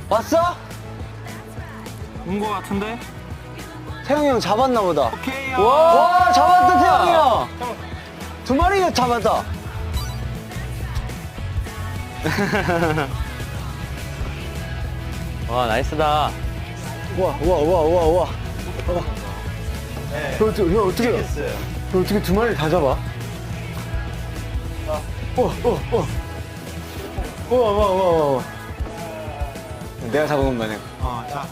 왔어? 온 거 같은데? 태영이 형 잡았나 보다. 오케이. 와, 잡았다, 태영이 형. 두 마리 잡았다. 와, 나이스다. 와. 형 어떻게 두 마리 다 잡아? 와. 내가 잡은 것만 해. 자.